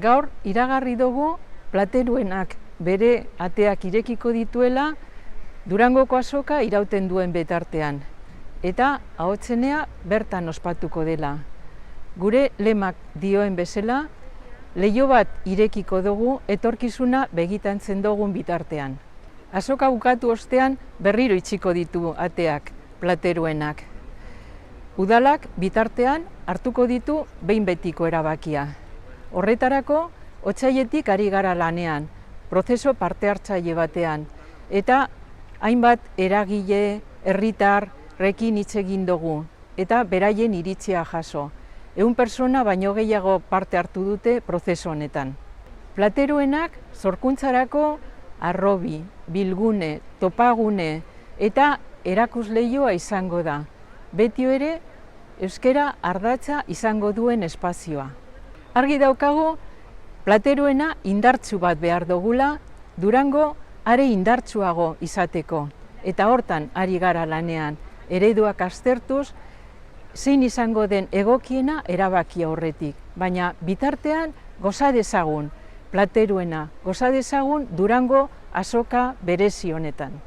Gaur iragarri dugu Plateruenak bere ateak irekiko dituela Durangoko azoka irauten duen betartean. Eta ahotsenea bertan ospatuko dela. Gure lemak dioen bezala, leiho bat irekiko dugu etorkizuna begitantzen dugun bitartean. Azoka bukatu ostean berriro itxiko ditu ateak Plateruenak. Udalak bitartean hartuko ditu behin betiko erabakia. Horretarako, otsailetik ari gara lanean, prozesu parte hartzaile batean, eta hainbat eragile, herritarrekin hitz egin dugu, eta beraien iritzia jaso. 100 pertsona baino gehiago parte hartu dute prozesu honetan. Plateruenak sorkuntzarako harrobi, bilgune, topagune eta erakusleihoa izango da. Beti ere, euskara ardatza izango duen espazioa. Argi daukagu, Plateruena indartsu bat behar dugula, Durango are indartsuago izateko. Eta hortan ari gara lanean, ereduak aztertuz, zein izango den egokiena erabaki aurretik. Baina bitartean goza dezagun Plateruena, goza dezagun Durango azoka berezi honetan.